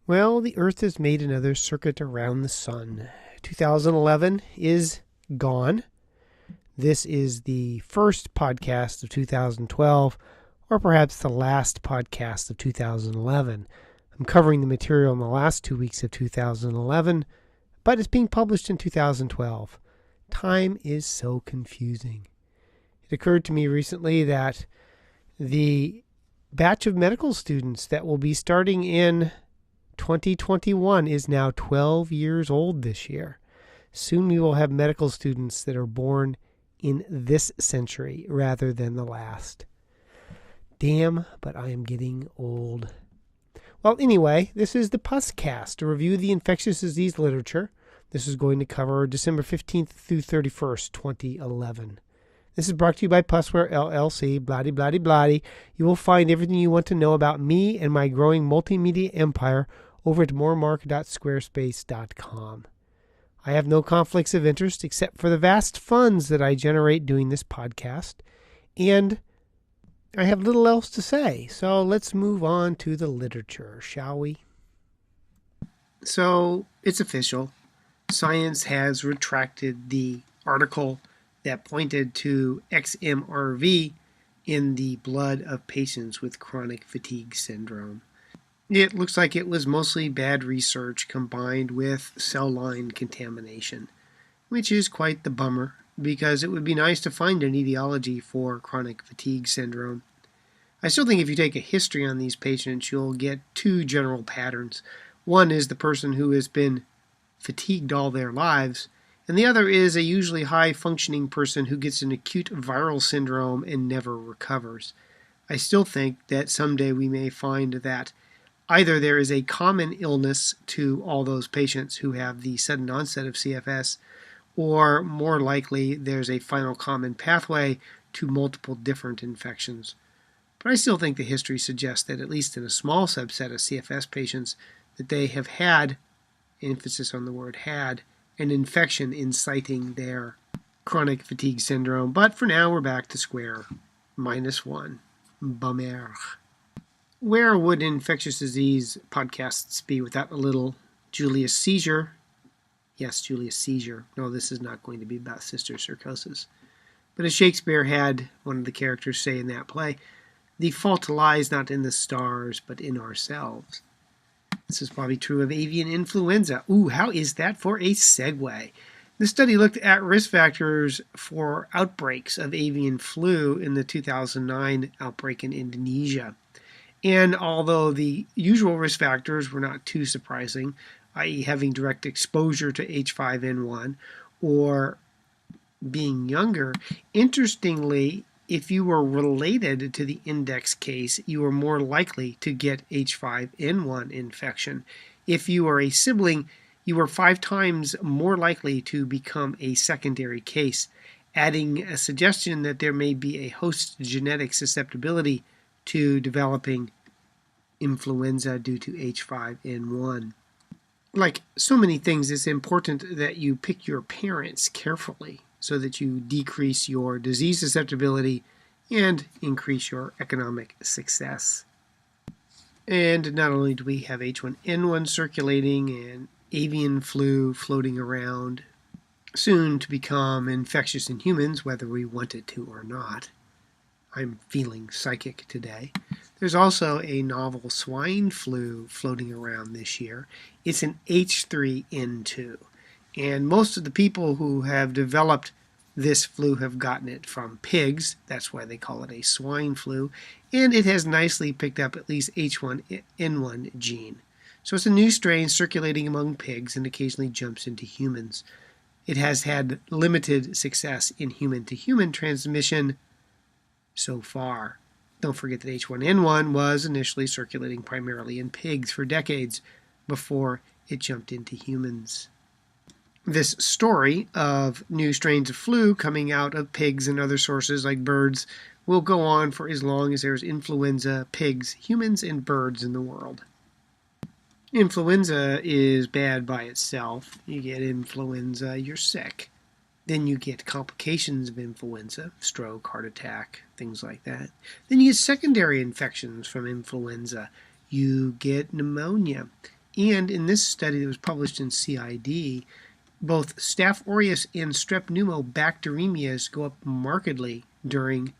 Well, the Earth has made another circuit around the sun. 2011 is gone. This is the first podcast of 2012, or perhaps the last podcast of 2011. I'm covering the material in the last 2 weeks of 2011, but it's being published in 2012. Time is so confusing. It occurred to me recently that the batch of medical students that will be starting in 2021 is now 12 years old this year. Soon we will have medical students that are born in this century rather than the last. Damn, but I am getting old. Well, anyway, this is the Puscast, a review of the infectious disease literature. This is going to cover December 15th through 31st, 2011. This is brought to you by Pusware LLC, blah-de-blah-de-blah-de. You will find everything you want to know about me and my growing multimedia empire over at moremark.squarespace.com. I have no conflicts of interest except for the vast funds that I generate doing this podcast, and I have little else to say, so let's move on to the literature, shall we? So, it's official. Science has retracted the article that pointed to XMRV in the blood of patients with chronic fatigue syndrome. It looks like it was mostly bad research combined with cell line contamination, which is quite the bummer because it would be nice to find an etiology for chronic fatigue syndrome. I still think if you take a history on these patients, you'll get two general patterns. One is the person who has been fatigued all their lives, and the other is a usually high-functioning person who gets an acute viral syndrome and never recovers. I still think that someday we may find that either there is a common illness to all those patients who have the sudden onset of CFS, or more likely there's a final common pathway to multiple different infections. But I still think the history suggests that at least in a small subset of CFS patients that they have had, emphasis on the word had, an infection inciting their chronic fatigue syndrome. But for now, we're back to square -1. Bummer. Where would infectious disease podcasts be without a little Julius Caesar? Yes, Julius Caesar. No, this is not going to be about Sister Cirrhosis. But as Shakespeare had one of the characters say in that play, the fault lies not in the stars, but in ourselves. This is probably true of avian influenza. Ooh, how is that for a segue? This study looked at risk factors for outbreaks of avian flu in the 2009 outbreak in Indonesia. And although the usual risk factors were not too surprising, i.e. having direct exposure to H5N1 or being younger, interestingly, if you were related to the index case, you were more likely to get H5N1 infection. If you are a sibling, you were 5 times more likely to become a secondary case, adding a suggestion that there may be a host genetic susceptibility to developing influenza due to H5N1. Like so many things, it's important that you pick your parents carefully so that you decrease your disease susceptibility and increase your economic success. And not only do we have H1N1 circulating and avian flu floating around, soon to become infectious in humans, whether we want it to or not. I'm feeling psychic today. There's also a novel swine flu floating around this year. It's an H3N2. And most of the people who have developed this flu have gotten it from pigs. That's why they call it a swine flu. And it has nicely picked up at least H1N1 gene. So it's a new strain circulating among pigs and occasionally jumps into humans. It has had limited success in human-to-human transmission so far. Don't forget that H1N1 was initially circulating primarily in pigs for decades before it jumped into humans. This story of new strains of flu coming out of pigs and other sources like birds will go on for as long as there's influenza, pigs, humans, and birds in the world. Influenza is bad by itself. You get influenza, you're sick. Then you get complications of influenza, stroke, heart attack, things like that. Then you get secondary infections from influenza. You get pneumonia. And in this study that was published in CID, both Staph aureus and strep pneumobacteremias go up markedly during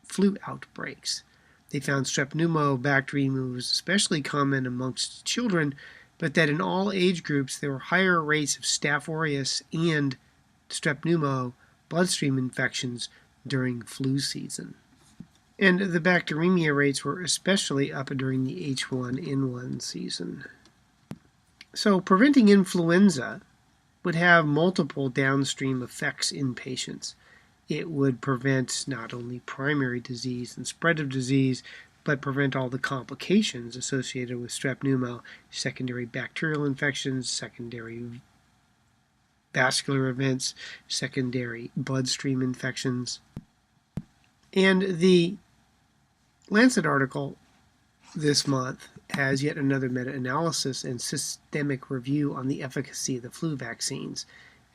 flu outbreaks. They found strep pneumobacteremia was especially common amongst children, but that in all age groups there were higher rates of Staph aureus and strep pneumo bloodstream infections during flu season. And the bacteremia rates were especially up during the H1N1 season. So preventing influenza would have multiple downstream effects in patients. It would prevent not only primary disease and spread of disease, but prevent all the complications associated with strep pneumo, secondary bacterial infections, secondary vascular events, secondary bloodstream infections. And the Lancet article this month has yet another meta-analysis and systemic review on the efficacy of the flu vaccines.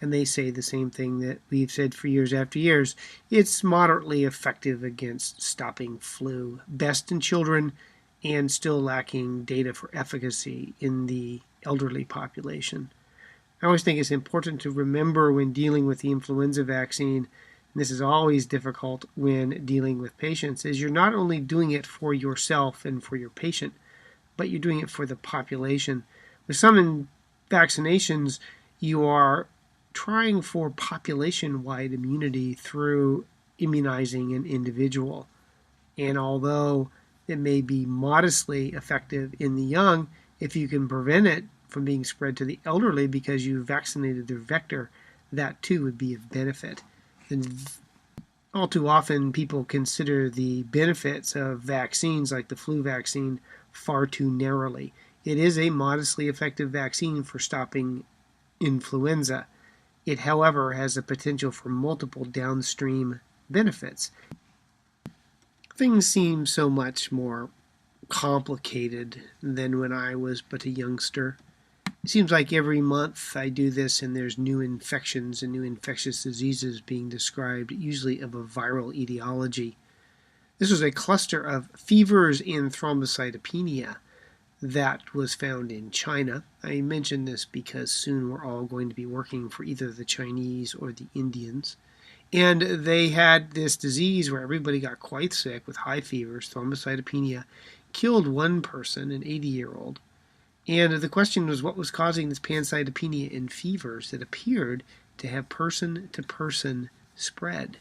And they say the same thing that we've said for years after years. It's moderately effective against stopping flu, best in children, and still lacking data for efficacy in the elderly population. I always think it's important to remember when dealing with the influenza vaccine, and this is always difficult when dealing with patients, is you're not only doing it for yourself and for your patient, but you're doing it for the population. With some vaccinations, you are trying for population-wide immunity through immunizing an individual. And although it may be modestly effective in the young, if you can prevent it from being spread to the elderly because you vaccinated their vector, that too would be of benefit. And all too often people consider the benefits of vaccines like the flu vaccine far too narrowly. It is a modestly effective vaccine for stopping influenza. It, however, has the potential for multiple downstream benefits. Things seem so much more complicated than when I was but a youngster. It seems like every month I do this and there's new infections and new infectious diseases being described, usually of a viral etiology. This was a cluster of fevers and thrombocytopenia that was found in China. I mention this because soon we're all going to be working for either the Chinese or the Indians. And they had this disease where everybody got quite sick with high fevers, thrombocytopenia, killed one person, an 80-year-old. And the question was what was causing this pancytopenia and fevers that appeared to have person-to-person spread.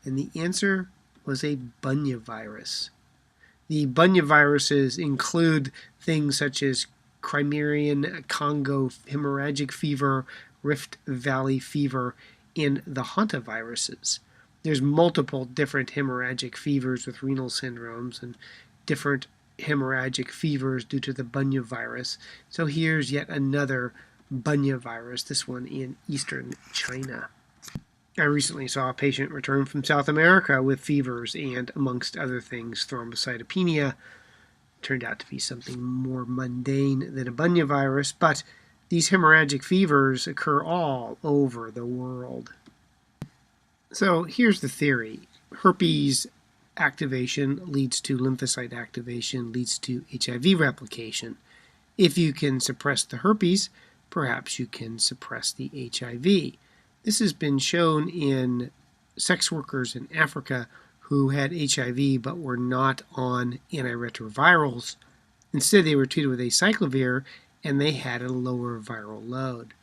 And the answer was a bunya virus. The bunya viruses include things such as Crimean Congo hemorrhagic fever, Rift Valley fever, and the hantaviruses. There's multiple different hemorrhagic fevers with renal syndromes and different hemorrhagic fevers due to the bunya virus. So here's yet another bunya virus, this one in eastern China. I recently saw a patient return from South America with fevers and, amongst other things, thrombocytopenia. Turned out to be something more mundane than a bunya virus, but these hemorrhagic fevers occur all over the world. So here's the theory. Herpes activation leads to lymphocyte activation, leads to HIV replication. If you can suppress the herpes, perhaps you can suppress the HIV. This has been shown in sex workers in Africa who had HIV but were not on antiretrovirals. Instead, they were treated with acyclovir and they had a lower viral load.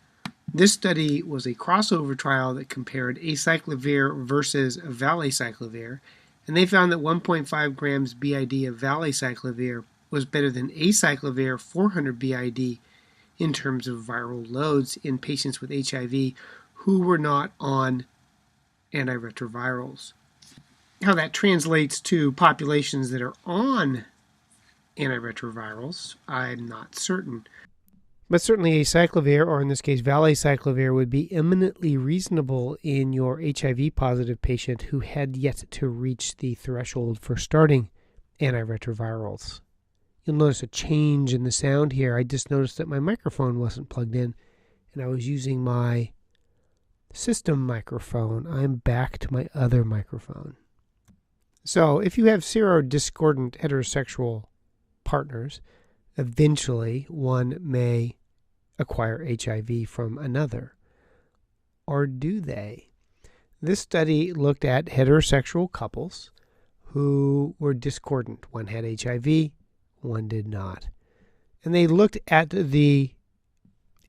This study was a crossover trial that compared acyclovir versus valacyclovir, and they found that 1.5 grams BID of valacyclovir was better than acyclovir 400 BID in terms of viral loads in patients with HIV who were not on antiretrovirals. How that translates to populations that are on antiretrovirals, I'm not certain. But certainly acyclovir, or in this case valacyclovir, would be eminently reasonable in your HIV-positive patient who had yet to reach the threshold for starting antiretrovirals. You'll notice a change in the sound here. I just noticed that my microphone wasn't plugged in, and I was using my system microphone. I'm back to my other microphone. So if you have serodiscordant heterosexual partners, eventually one may acquire HIV from another. Or do they? This study looked at heterosexual couples who were discordant. One had HIV, one did not. And they looked at the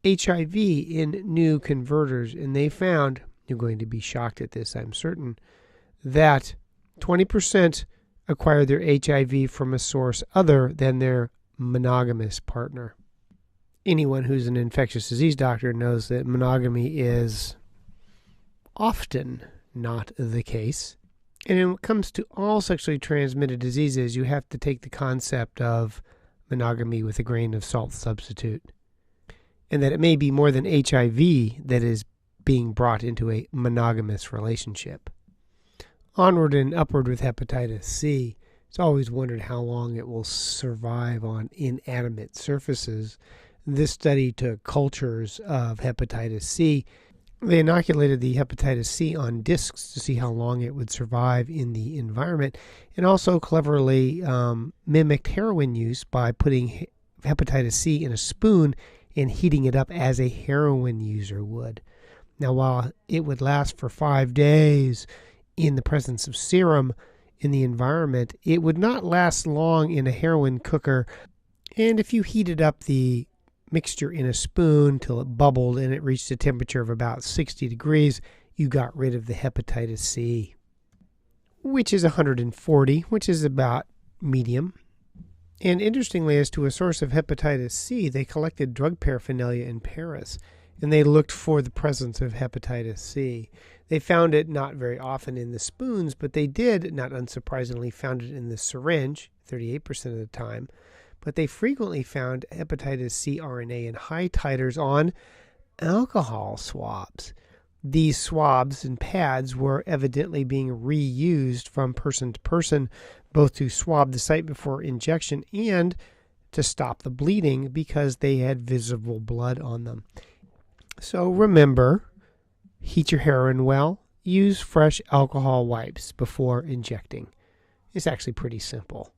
HIV in new converters, and they found, you're going to be shocked at this, I'm certain, that 20% acquired their HIV from a source other than their monogamous partner. Anyone who's an infectious disease doctor knows that monogamy is often not the case. And when it comes to all sexually transmitted diseases, you have to take the concept of monogamy with a grain of salt substitute. And that it may be more than HIV that is being brought into a monogamous relationship. Onward and upward with hepatitis C. It's always wondered how long it will survive on inanimate surfaces. This study took cultures of hepatitis C. They inoculated the hepatitis C on discs to see how long it would survive in the environment, and also cleverly mimicked heroin use by putting hepatitis C in a spoon and heating it up as a heroin user would. Now, while it would last for 5 days in the presence of serum in the environment, it would not last long in a heroin cooker. And if you heated up the mixture in a spoon till it bubbled and it reached a temperature of about 60 degrees, you got rid of the hepatitis C, which is 140, which is about medium. And interestingly, as to a source of hepatitis C, they collected drug paraphernalia in Paris, and they looked for the presence of hepatitis C. They found it not very often in the spoons, but they did, not unsurprisingly, found it in the syringe, 38% of the time. But they frequently found hepatitis C RNA in high titers on alcohol swabs. These swabs and pads were evidently being reused from person to person, both to swab the site before injection and to stop the bleeding because they had visible blood on them. So remember, heat your heroin well, use fresh alcohol wipes before injecting. It's actually pretty simple.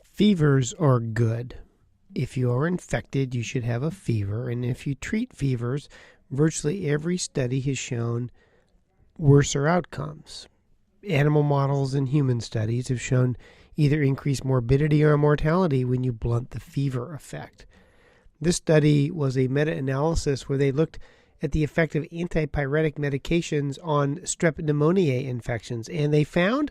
Fevers are good. If you are infected, you should have a fever, and if you treat fevers, virtually every study has shown worser outcomes. Animal models and human studies have shown either increased morbidity or mortality when you blunt the fever effect. This study was a meta-analysis where they looked at the effect of antipyretic medications on strep pneumoniae infections, and they found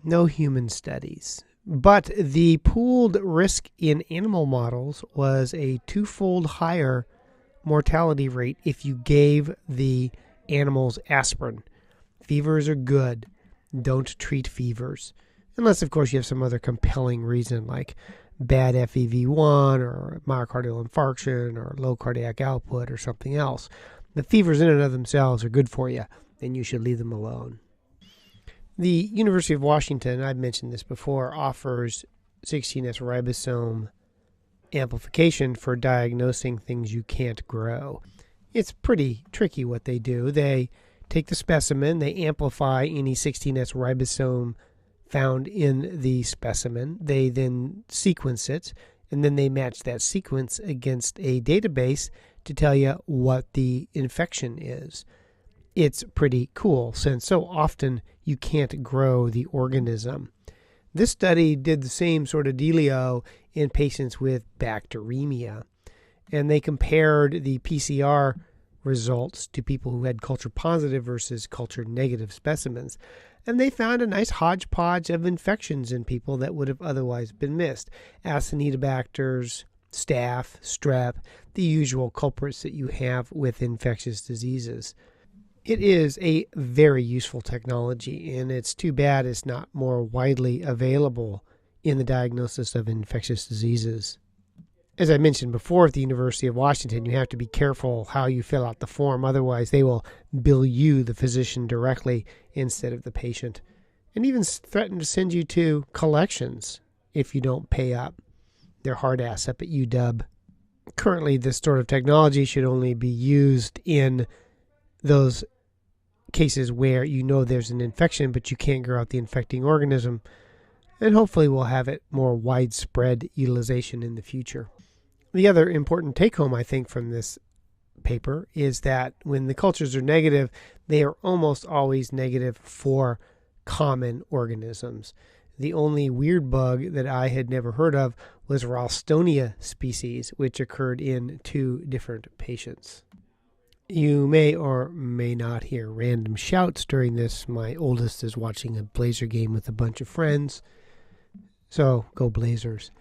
no human studies. But the pooled risk in animal models was a 2-fold higher mortality rate if you gave the animals aspirin. Fevers are good. Don't treat fevers. Unless, of course, you have some other compelling reason like bad FEV1 or myocardial infarction or low cardiac output or something else. The fevers in and of themselves are good for you, then you should leave them alone. The University of Washington, I've mentioned this before, offers 16S ribosome amplification for diagnosing things you can't grow. It's pretty tricky what they do. They take the specimen, they amplify any 16S ribosome found in the specimen. They then sequence it, and then they match that sequence against a database to tell you what the infection is. It's pretty cool, since so often you can't grow the organism. This study did the same sort of dealio in patients with bacteremia, and they compared the PCR results to people who had culture positive versus culture negative specimens. And they found a nice hodgepodge of infections in people that would have otherwise been missed. Acinetobacters, staph, strep, the usual culprits that you have with infectious diseases. It is a very useful technology, and it's too bad it's not more widely available in the diagnosis of infectious diseases. As I mentioned before, at the University of Washington, you have to be careful how you fill out the form. Otherwise, they will bill you, the physician, directly instead of the patient, and even threaten to send you to collections if you don't pay up. They're hard ass up at UW. Currently, this sort of technology should only be used in those cases where you know there's an infection, but you can't grow out the infecting organism. and hopefully we'll have it more widespread utilization in the future. The other important take-home, I think, from this paper is that when the cultures are negative, they are almost always negative for common organisms. The only weird bug that I had never heard of was Ralstonia species, which occurred in 2 different patients. You may or may not hear random shouts during this. My oldest is watching a Blazer game with a bunch of friends. So, go Blazers.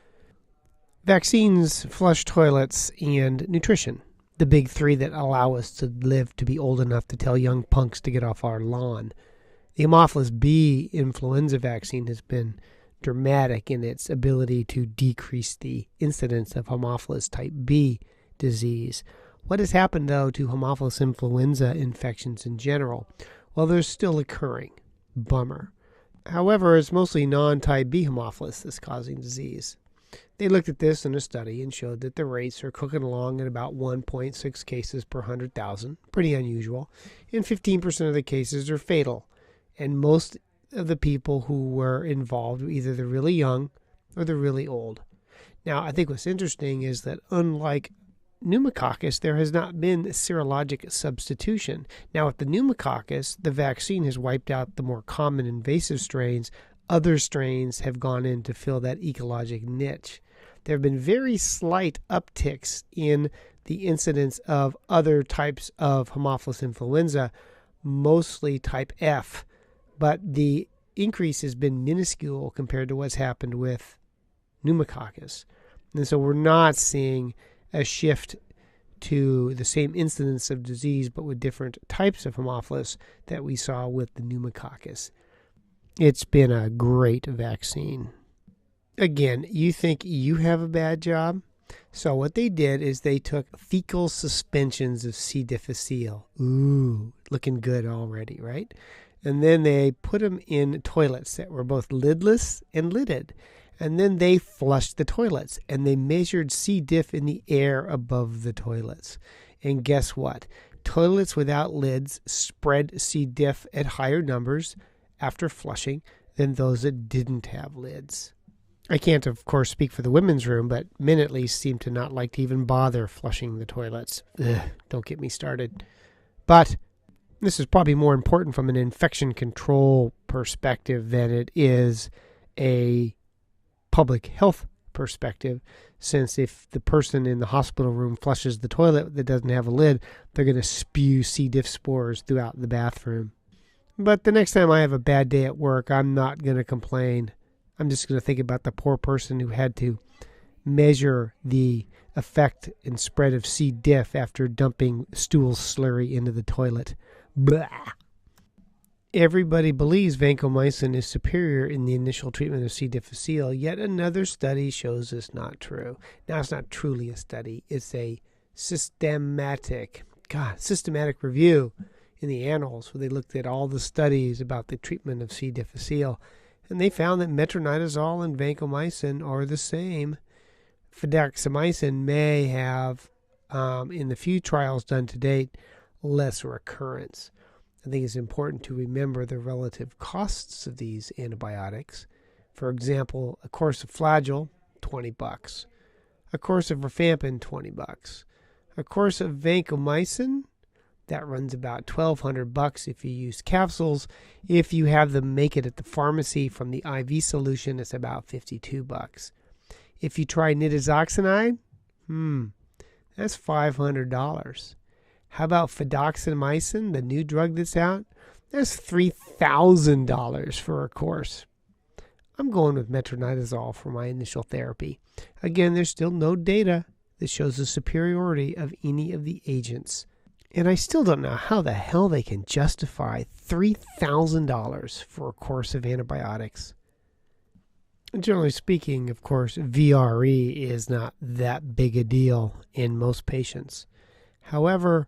Vaccines, flush toilets, and nutrition. The big 3 that allow us to live to be old enough to tell young punks to get off our lawn. The Haemophilus B influenza vaccine has been dramatic in its ability to decrease the incidence of Haemophilus type B disease. What has happened, though, to Haemophilus influenza infections in general? Well, they're still occurring. Bummer. However, it's mostly non-type B Haemophilus that's causing disease. They looked at this in a study and showed that the rates are cooking along at about 1.6 cases per 100,000, pretty unusual, and 15% of the cases are fatal. And most of the people who were involved were either the really young or the really old. Now, I think what's interesting is that unlike pneumococcus, there has not been serologic substitution. Now, with the pneumococcus, the vaccine has wiped out the more common invasive strains. Other strains have gone in to fill that ecologic niche. There have been very slight upticks in the incidence of other types of Haemophilus influenza, mostly type F, but the increase has been minuscule compared to what's happened with pneumococcus. And so we're not seeing a shift to the same incidence of disease, but with different types of Haemophilus that we saw with the pneumococcus. It's been a great vaccine. Again, you think you have a bad job? So what they did is they took fecal suspensions of C. difficile. Ooh, looking good already, right? And then they put them in toilets that were both lidless and lidded. And then they flushed the toilets, and they measured C. diff in the air above the toilets. And guess what? Toilets without lids spread C. diff at higher numbers after flushing than those that didn't have lids. I can't, of course, speak for the women's room, but men at least seem to not like to even bother flushing the toilets. Ugh, don't get me started. But this is probably more important from an infection control perspective than it is a public health perspective, since if the person in the hospital room flushes the toilet that doesn't have a lid, they're going to spew C. diff spores throughout the bathroom. But the next time I have a bad day at work, I'm not going to complain. I'm just going to think about the poor person who had to measure the effect and spread of C. diff after dumping stool slurry into the toilet. Blah. Everybody believes vancomycin is superior in the initial treatment of C. difficile, yet another study shows this not true. Now, it's not truly a study. It's a systematic review in the annals where they looked at all the studies about the treatment of C. difficile, and they found that metronidazole and vancomycin are the same. Fidaxomicin may have, in the few trials done to date, less recurrence. I think it's important to remember the relative costs of these antibiotics. For example, a course of Flagyl, $20. A course of rifampin, $20. A course of vancomycin, that runs about $1,200 if you use capsules. If you have them make it at the pharmacy from the IV solution, it's about $52. If you try nitazoxanide, that's $500. How about fidaxomicin, the new drug that's out? That's $3,000 for a course. I'm going with metronidazole for my initial therapy. Again, there's still no data that shows the superiority of any of the agents. And I still don't know how the hell they can justify $3,000 for a course of antibiotics. Generally speaking, of course, VRE is not that big a deal in most patients. However,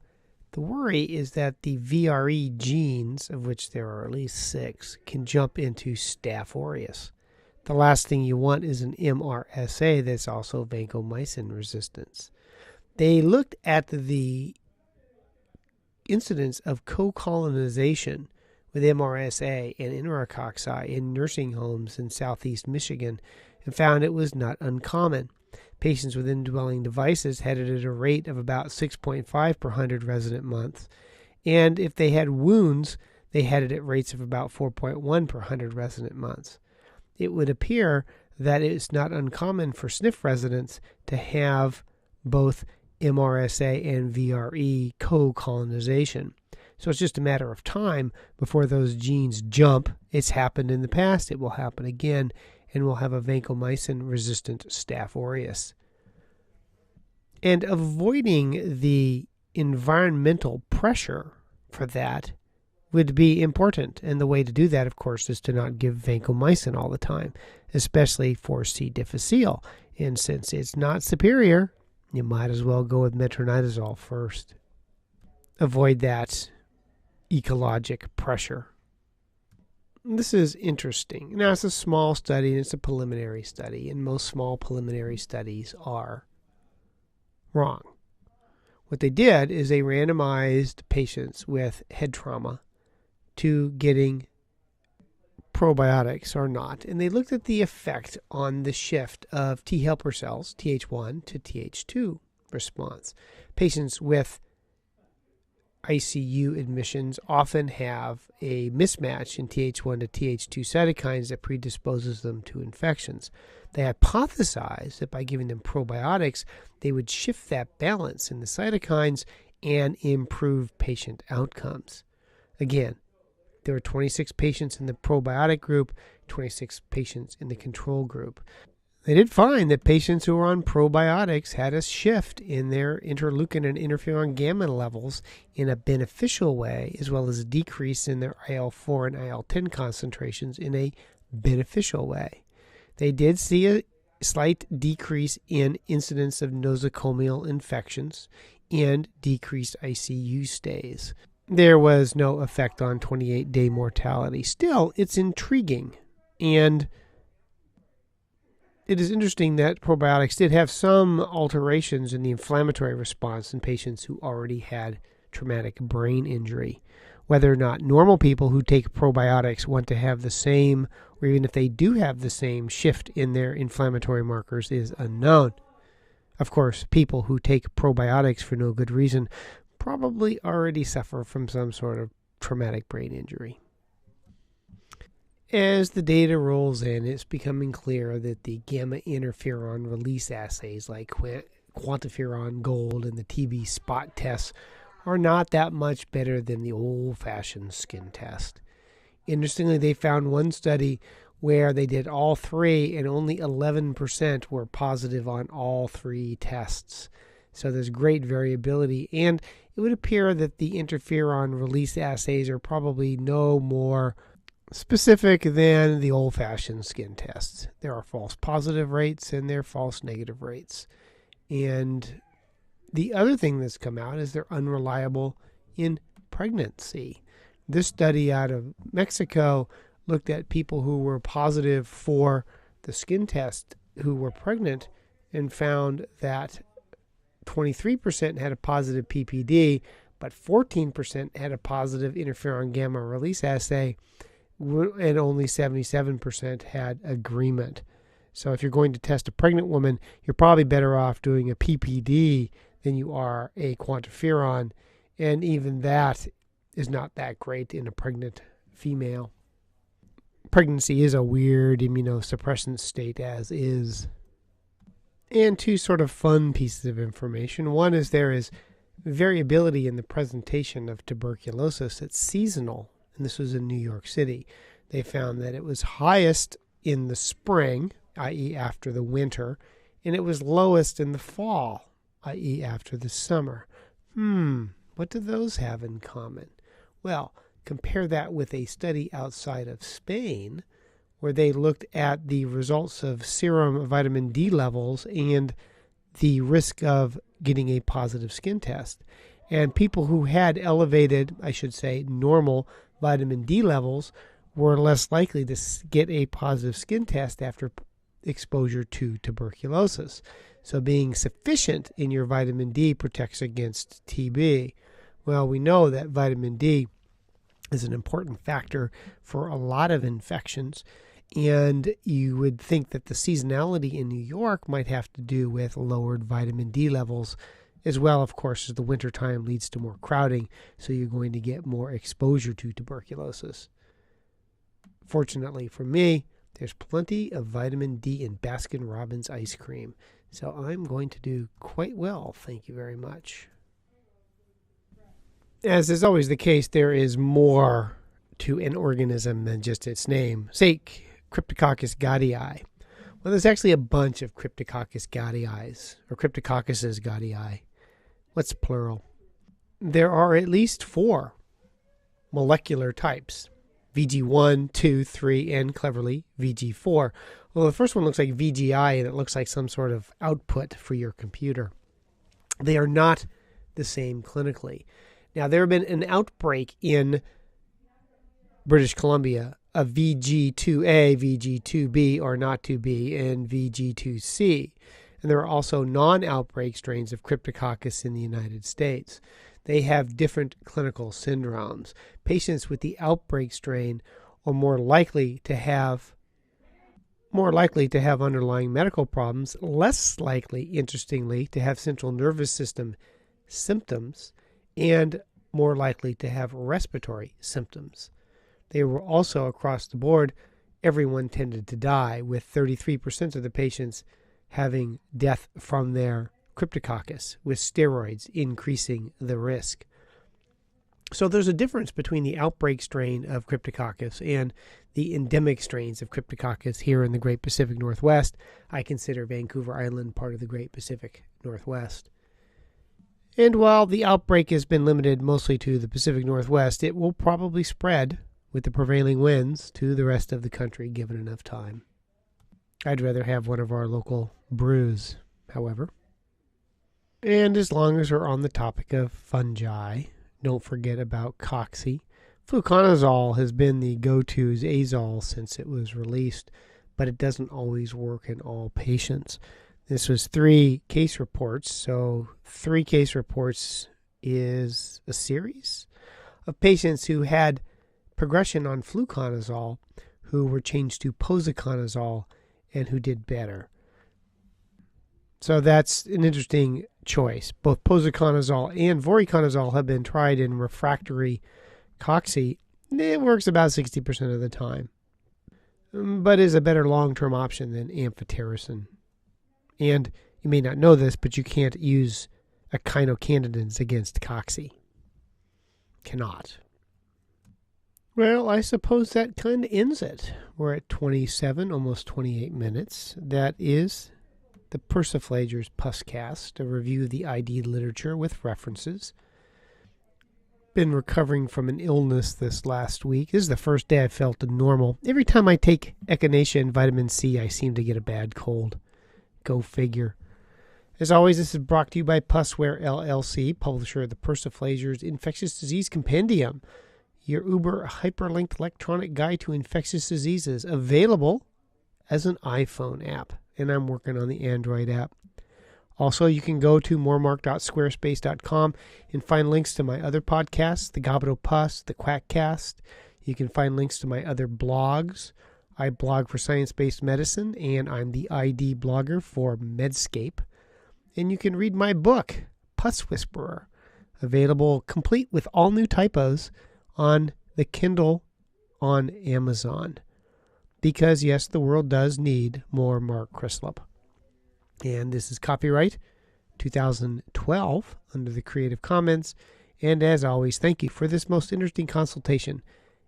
the worry is that the VRE genes, of which there are at least 6, can jump into Staph aureus. The last thing you want is an MRSA that's also vancomycin resistance. They looked at the incidence of co-colonization with MRSA and enterococci in nursing homes in southeast Michigan and found it was not uncommon. Patients with indwelling devices had it at a rate of about 6.5 per 100 resident months, and if they had wounds, they had it at rates of about 4.1 per 100 resident months. It would appear that it's not uncommon for SNF residents to have both MRSA and VRE co-colonization. So it's just a matter of time before those genes jump. It's happened in the past, it will happen again, and we'll have a vancomycin-resistant Staph aureus. And avoiding the environmental pressure for that would be important. And the way to do that, of course, is to not give vancomycin all the time, especially for C. difficile. And since it's not superior, you might as well go with metronidazole first. Avoid that ecologic pressure. This is interesting. Now, it's a small study, and it's a preliminary study, and most small preliminary studies are wrong. What they did is they randomized patients with head trauma to getting probiotics or not, and they looked at the effect on the shift of T helper cells, Th1 to Th2 response. Patients with ICU admissions often have a mismatch in Th1 to Th2 cytokines that predisposes them to infections. They hypothesized that by giving them probiotics, they would shift that balance in the cytokines and improve patient outcomes. Again, there were 26 patients in the probiotic group, 26 patients in the control group. They did find that patients who were on probiotics had a shift in their interleukin and interferon gamma levels in a beneficial way, as well as a decrease in their IL-4 and IL-10 concentrations in a beneficial way. They did see a slight decrease in incidence of nosocomial infections and decreased ICU stays. There was no effect on 28-day mortality. Still, it's intriguing, and it is interesting that probiotics did have some alterations in the inflammatory response in patients who already had traumatic brain injury. Whether or not normal people who take probiotics want to have the same, or even if they do have the same shift in their inflammatory markers, is unknown. Of course, people who take probiotics for no good reason probably already suffer from some sort of traumatic brain injury. As the data rolls in, it's becoming clear that the gamma interferon release assays like quantiferon gold and the TB spot tests are not that much better than the old-fashioned skin test. Interestingly, they found one study where they did all three and only 11% were positive on all three tests. So there's great variability, and it would appear that the interferon release assays are probably no more specific than the old-fashioned skin tests. There are false positive rates and there are false negative rates. And the other thing that's come out is they're unreliable in pregnancy. This study out of Mexico looked at people who were positive for the skin test who were pregnant and found that 23% had a positive PPD, but 14% had a positive interferon gamma release assay, and only 77% had agreement. So if you're going to test a pregnant woman, you're probably better off doing a PPD than you are a quantiferon, and even that is not that great in a pregnant female. Pregnancy is a weird immunosuppressant state as is. And two sort of fun pieces of information. One is there is variability in the presentation of tuberculosis. It's seasonal, and this was in New York City. They found that it was highest in the spring, i.e. after the winter, and it was lowest in the fall, i.e. after the summer. What do those have in common? Well, compare that with a study outside of Spain where they looked at the results of serum vitamin D levels and the risk of getting a positive skin test. And people who had elevated, normal vitamin D levels were less likely to get a positive skin test after exposure to tuberculosis. So being sufficient in your vitamin D protects against TB. Well, we know that vitamin D is an important factor for a lot of infections. And you would think that the seasonality in New York might have to do with lowered vitamin D levels, as well, of course, as the wintertime leads to more crowding, so you're going to get more exposure to tuberculosis. Fortunately for me, there's plenty of vitamin D in Baskin-Robbins ice cream, so I'm going to do quite well, thank you very much. As is always the case, there is more to an organism than just its name. Say, Cryptococcus gattii. Well, there's actually a bunch of Cryptococcus gattii, or Cryptococcuses gattii. What's plural? There are at least 4 molecular types. VG1, 2, 3, and cleverly, VG4. Well, the first one looks like VGI, and it looks like some sort of output for your computer. They are not the same clinically. Now, there have been an outbreak in British Columbia of VG2A, VG2B, or not 2B, and VG2C. And there are also non-outbreak strains of Cryptococcus in the United States. They have different clinical syndromes. Patients with the outbreak strain are more likely to have underlying medical problems, less likely, interestingly, to have central nervous system symptoms, and more likely to have respiratory symptoms. They were also, across the board, everyone tended to die, with 33% of the patients having death from their Cryptococcus, with steroids increasing the risk. So there's a difference between the outbreak strain of Cryptococcus and the endemic strains of Cryptococcus here in the Great Pacific Northwest. I consider Vancouver Island part of the Great Pacific Northwest. And while the outbreak has been limited mostly to the Pacific Northwest, it will probably spread with the prevailing winds to the rest of the country given enough time. I'd rather have one of our local brews, however. And as long as we're on the topic of fungi, don't forget about cocci. Fluconazole has been the go-to azole since it was released, but it doesn't always work in all patients. This was 3 case reports, so 3 case reports is a series of patients who had progression on fluconazole who were changed to posaconazole and who did better. So that's an interesting choice. Both posaconazole and voriconazole have been tried in refractory cocci. It works about 60% of the time, but is a better long-term option than amphotericin. And you may not know this, but you can't use echinocandidins against cocci. Cannot. Well, I suppose that kind of ends it. We're at 27, almost 28 minutes. That is the Persiflager's Puscast, a review of the ID literature with references. Been recovering from an illness this last week. This is the first day I felt normal. Every time I take echinacea and vitamin C, I seem to get a bad cold. Go figure. As always, this is brought to you by Pusware LLC, publisher of the Persiflager's Infectious Disease Compendium, your uber hyperlinked electronic guide to infectious diseases, available as an iPhone app. And I'm working on the Android app. Also, you can go to moremark.squarespace.com and find links to my other podcasts, the Gobbito Pus, the Quackcast. You can find links to my other blogs. I blog for science-based medicine, and I'm the ID blogger for Medscape. And you can read my book, Pus Whisperer, available complete with all new typos on the Kindle on Amazon. Because, yes, the world does need more Mark Crislip. And this is copyright 2012 under the Creative Commons. And as always, thank you for this most interesting consultation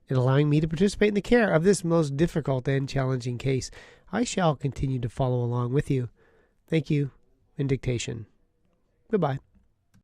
and allowing me to participate in the care of this most difficult and challenging case. I shall continue to follow along with you. Thank you, and dictation. Goodbye.